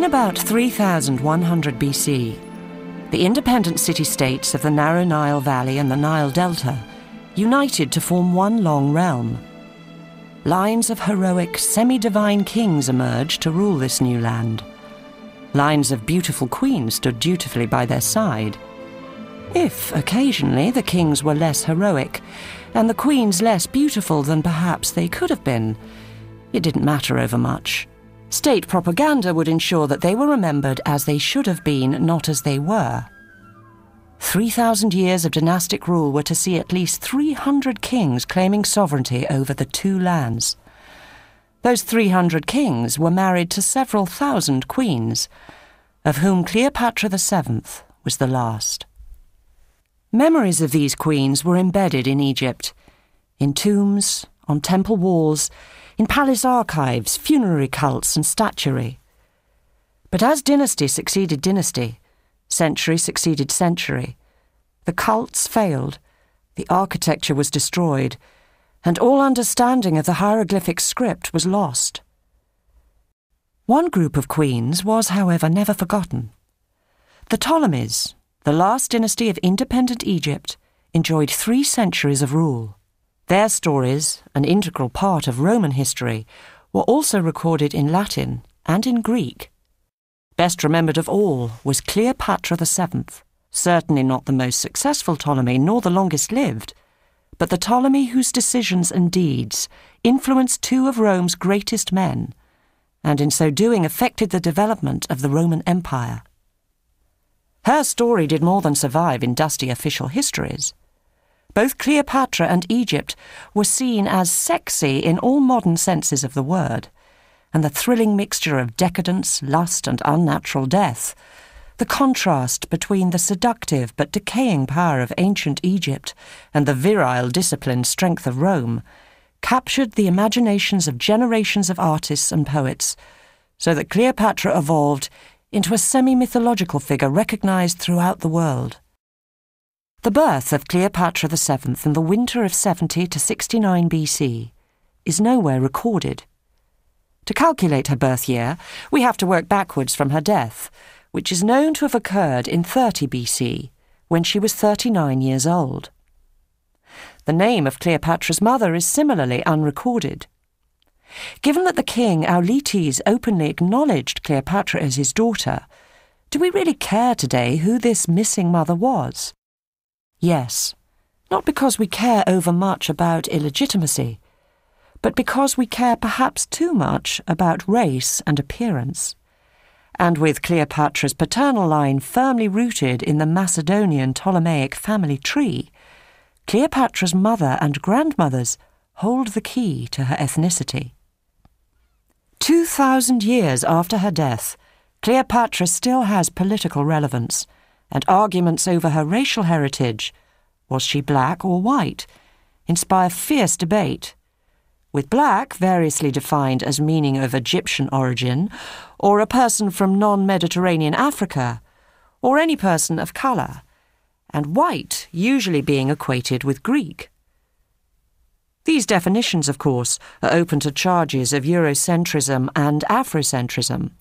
about 3100 BC, the independent city-states of the narrow Nile Valley and the Nile Delta united to form one long realm. Lines of heroic, semi-divine kings emerged to rule this new land. Lines of beautiful queens stood dutifully by their side. If, occasionally, the kings were less heroic and the queens less beautiful than perhaps they could have been, it didn't matter overmuch. State propaganda would ensure that they were remembered as they should have been, not as they were. 3,000 years of dynastic rule were to see at least 300 kings claiming sovereignty over the two lands. Those 300 kings were married to several thousand queens, of whom Cleopatra VII was the last. Memories of these queens were embedded in Egypt, in tombs, on temple walls, in palace archives, funerary cults and statuary. But as dynasty succeeded dynasty, century succeeded century, the cults failed, the architecture was destroyed, and all understanding of the hieroglyphic script was lost. One group of queens was, however, never forgotten. The Ptolemies, the last dynasty of independent Egypt, enjoyed 3 centuries of rule. Their stories, an integral part of Roman history, were also recorded in Latin and in Greek. Best remembered of all was Cleopatra VII, certainly not the most successful Ptolemy nor the longest lived, but the Ptolemy whose decisions and deeds influenced 2 of Rome's greatest men, and in so doing affected the development of the Roman Empire. Her story did more than survive in dusty official histories. Both Cleopatra and Egypt were seen as sexy in all modern senses of the word, and the thrilling mixture of decadence, lust, and unnatural death, the contrast between the seductive but decaying power of ancient Egypt and the virile, disciplined strength of Rome, captured the imaginations of generations of artists and poets, so that Cleopatra evolved into a semi-mythological figure recognized throughout the world. The birth of Cleopatra VII in the winter of 70 to 69 BC is nowhere recorded. To calculate her birth year, we have to work backwards from her death, which is known to have occurred in 30 BC, when she was 39 years old. The name of Cleopatra's mother is similarly unrecorded. Given that the king Auletes openly acknowledged Cleopatra as his daughter, do we really care today who this missing mother was? Yes, not because we care overmuch about illegitimacy, but because we care perhaps too much about race and appearance. And with Cleopatra's paternal line firmly rooted in the Macedonian Ptolemaic family tree, Cleopatra's mother and grandmothers hold the key to her ethnicity. 2,000 years after her death, Cleopatra still has political relevance, and arguments over her racial heritage, was she black or white, inspire fierce debate, with black variously defined as meaning of Egyptian origin, or a person from non-Mediterranean Africa, or any person of colour, and white usually being equated with Greek. These definitions, of course, are open to charges of Eurocentrism and Afrocentrism.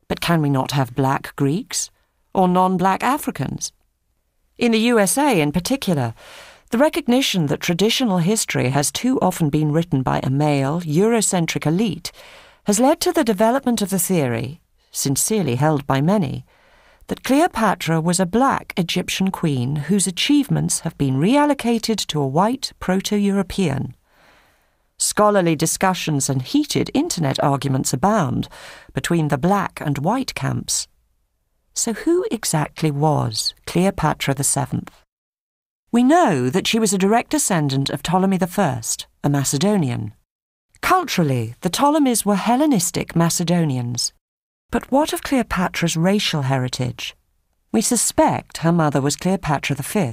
But can we not have black Greeks, or non-black Africans? In the USA in particular, the recognition that traditional history has too often been written by a male, Eurocentric elite has led to the development of the theory, sincerely held by many, that Cleopatra was a black Egyptian queen whose achievements have been reallocated to a white Proto-European. Scholarly discussions and heated internet arguments abound between the black and white camps. So who exactly was Cleopatra VII? We know that she was a direct descendant of Ptolemy I, a Macedonian. Culturally, the Ptolemies were Hellenistic Macedonians. But what of Cleopatra's racial heritage? We suspect her mother was Cleopatra V,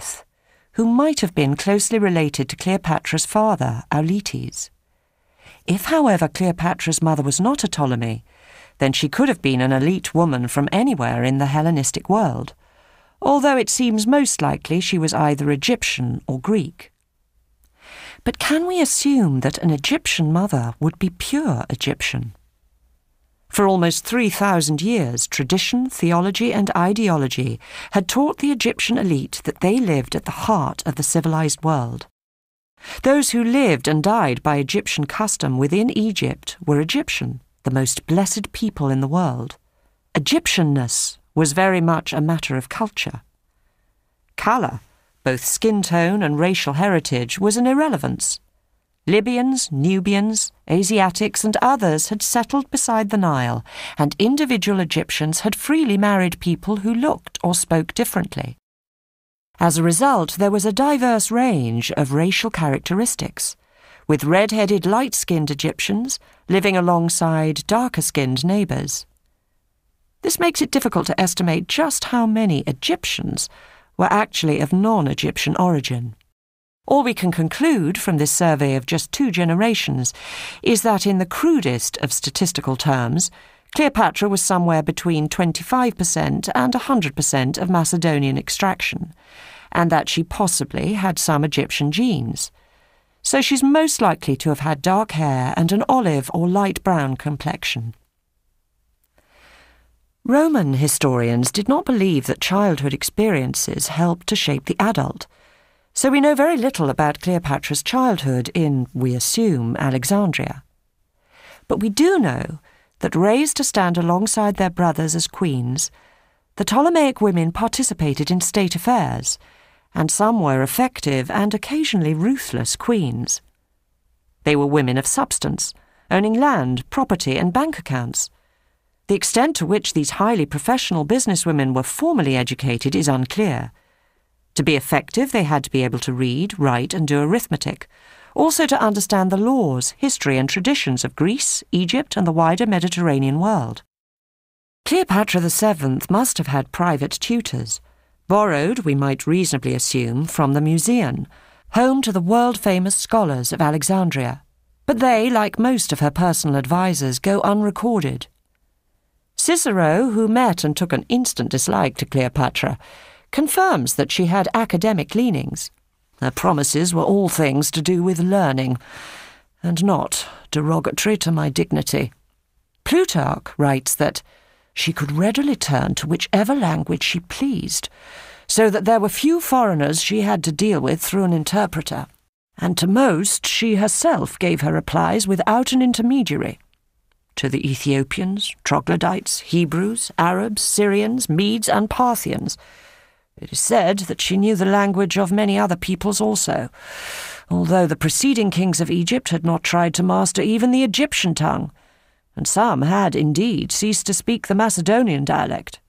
who might have been closely related to Cleopatra's father, Auletes. If, however, Cleopatra's mother was not a Ptolemy, then she could have been an elite woman from anywhere in the Hellenistic world, although it seems most likely she was either Egyptian or Greek. But can we assume that an Egyptian mother would be pure Egyptian? For almost 3,000 years, tradition, theology, and ideology had taught the Egyptian elite that they lived at the heart of the civilized world. Those who lived and died by Egyptian custom within Egypt were Egyptian, the most blessed people in the world. Egyptianness was very much a matter of culture. Colour, both skin tone and racial heritage, was an irrelevance. Libyans, Nubians, Asiatics and others had settled beside the Nile, and individual Egyptians had freely married people who looked or spoke differently. As a result, there was a diverse range of racial characteristics, with red-headed, light-skinned Egyptians living alongside darker-skinned neighbours. This makes it difficult to estimate just how many Egyptians were actually of non-Egyptian origin. All we can conclude from this survey of just 2 generations is that in the crudest of statistical terms, Cleopatra was somewhere between 25% and 100% of Macedonian extraction, and that she possibly had some Egyptian genes. So she's most likely to have had dark hair and an olive or light brown complexion. Roman historians did not believe that childhood experiences helped to shape the adult, so we know very little about Cleopatra's childhood in, we assume, Alexandria. But we do know that raised to stand alongside their brothers as queens, the Ptolemaic women participated in state affairs, and some were effective and occasionally ruthless queens. They were women of substance, owning land, property, and bank accounts. The extent to which these highly professional businesswomen were formally educated is unclear. To be effective, they had to be able to read, write, and do arithmetic, also to understand the laws, history, and traditions of Greece, Egypt, and the wider Mediterranean world. Cleopatra VII must have had private tutors, borrowed, we might reasonably assume, from the Museum, home to the world-famous scholars of Alexandria, but they, like most of her personal advisers, go unrecorded. Cicero, who met and took an instant dislike to Cleopatra, confirms that she had academic leanings. Her promises were all things to do with learning, and not derogatory to my dignity. Plutarch writes that she could readily turn to whichever language she pleased, so that there were few foreigners she had to deal with through an interpreter, and to most she herself gave her replies without an intermediary. To the Ethiopians, Troglodytes, Hebrews, Arabs, Syrians, Medes, and Parthians, it is said that she knew the language of many other peoples also, although the preceding kings of Egypt had not tried to master even the Egyptian tongue, and some had indeed ceased to speak the Macedonian dialect.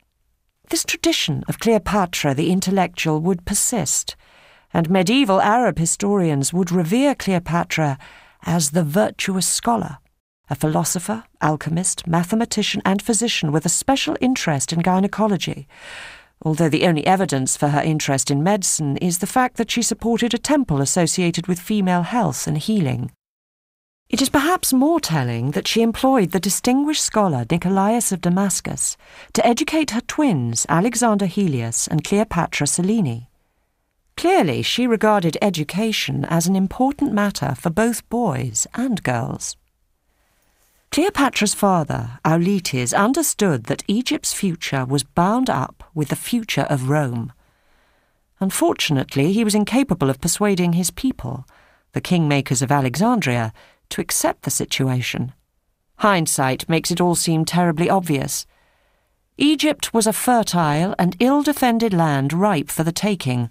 This tradition of Cleopatra the intellectual would persist, and medieval Arab historians would revere Cleopatra as the virtuous scholar, a philosopher, alchemist, mathematician, and physician with a special interest in gynecology, although the only evidence for her interest in medicine is the fact that she supported a temple associated with female health and healing. It is perhaps more telling that she employed the distinguished scholar Nicolaus of Damascus to educate her twins Alexander Helios and Cleopatra Selene. Clearly, she regarded education as an important matter for both boys and girls. Cleopatra's father, Auletes, understood that Egypt's future was bound up with the future of Rome. Unfortunately, he was incapable of persuading his people, the kingmakers of Alexandria, to accept the situation. Hindsight makes it all seem terribly obvious. Egypt was a fertile and ill-defended land ripe for the taking,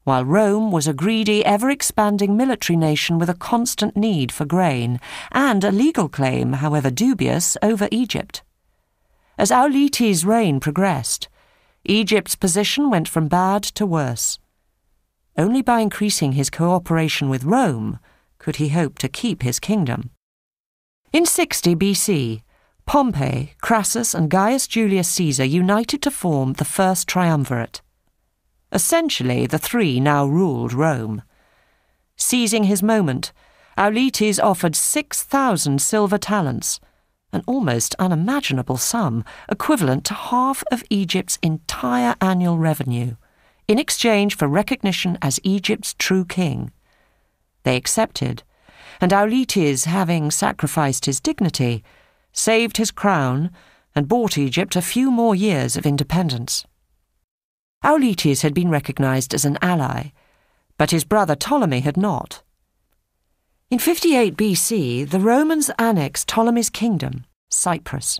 while Rome was a greedy, ever-expanding military nation with a constant need for grain, and a legal claim, however dubious, over Egypt. As Auletes' reign progressed, Egypt's position went from bad to worse. Only by increasing his cooperation with Rome could he hope to keep his kingdom. In 60 BC, Pompey, Crassus, and Gaius Julius Caesar united to form the First Triumvirate. Essentially, the three now ruled Rome. Seizing his moment, Auletes offered 6,000 silver talents, an almost unimaginable sum equivalent to half of Egypt's entire annual revenue, in exchange for recognition as Egypt's true king. They accepted, and Auletes, having sacrificed his dignity, saved his crown, and bought Egypt a few more years of independence. Auletes had been recognized as an ally, but his brother Ptolemy had not. In 58 BC, the Romans annexed Ptolemy's kingdom, Cyprus.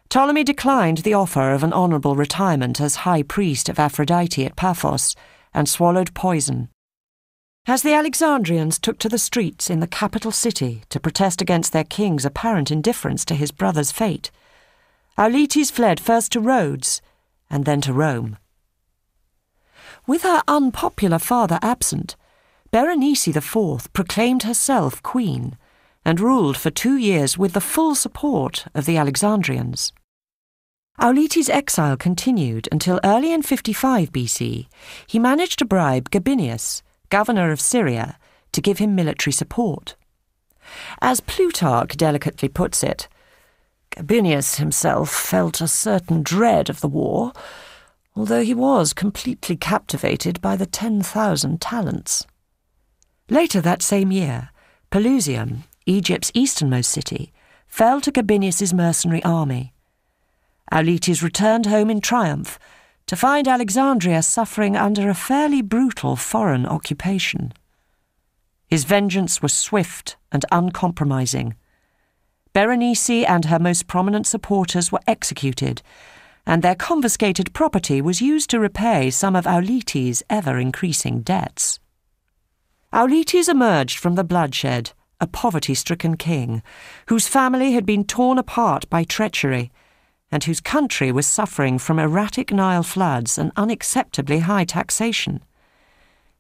Ptolemy declined the offer of an honourable retirement as high priest of Aphrodite at Paphos and swallowed poison. As the Alexandrians took to the streets in the capital city to protest against their king's apparent indifference to his brother's fate, Auletes fled first to Rhodes and then to Rome. With her unpopular father absent, Berenice IV proclaimed herself queen and ruled for 2 years with the full support of the Alexandrians. Auletes' exile continued until early in 55 BC he managed to bribe Gabinius, governor of Syria, to give him military support. As Plutarch delicately puts it, Gabinius himself felt a certain dread of the war, although he was completely captivated by the 10,000 talents. Later that same year, Pelusium, Egypt's easternmost city, fell to Gabinius's mercenary army. Auletes returned home in triumph to find Alexandria suffering under a fairly brutal foreign occupation. His vengeance was swift and uncompromising. Berenice and her most prominent supporters were executed, and their confiscated property was used to repay some of Auletes' ever-increasing debts. Auletes emerged from the bloodshed a poverty-stricken king, whose family had been torn apart by treachery, and whose country was suffering from erratic Nile floods and unacceptably high taxation.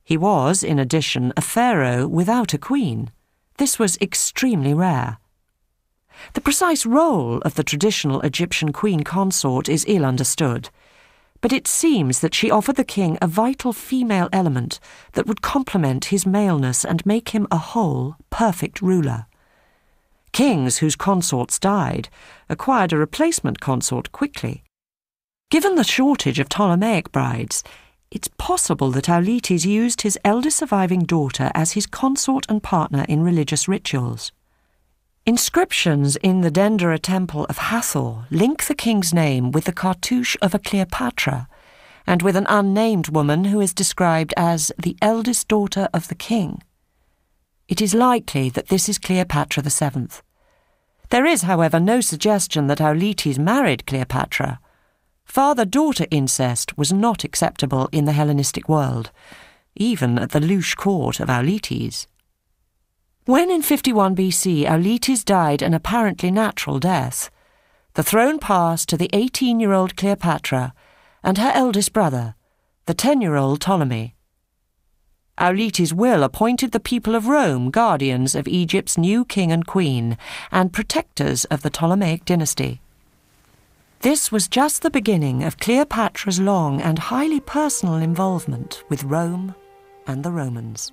He was, in addition, a pharaoh without a queen. This was extremely rare. The precise role of the traditional Egyptian queen consort is ill understood, but it seems that she offered the king a vital female element that would complement his maleness and make him a whole, perfect ruler. Kings whose consorts died acquired a replacement consort quickly. Given the shortage of Ptolemaic brides, it's possible that Auletes used his eldest surviving daughter as his consort and partner in religious rituals. Inscriptions in the Dendera temple of Hathor link the king's name with the cartouche of a Cleopatra and with an unnamed woman who is described as the eldest daughter of the king. It is likely that this is Cleopatra VII. There is, however, no suggestion that Auletes married Cleopatra. Father-daughter incest was not acceptable in the Hellenistic world, even at the louche court of Auletes. When in 51 BC Auletes died an apparently natural death, the throne passed to the 18-year-old Cleopatra and her eldest brother, the 10-year-old Ptolemy. Auletes' will appointed the people of Rome guardians of Egypt's new king and queen and protectors of the Ptolemaic dynasty. This was just the beginning of Cleopatra's long and highly personal involvement with Rome and the Romans.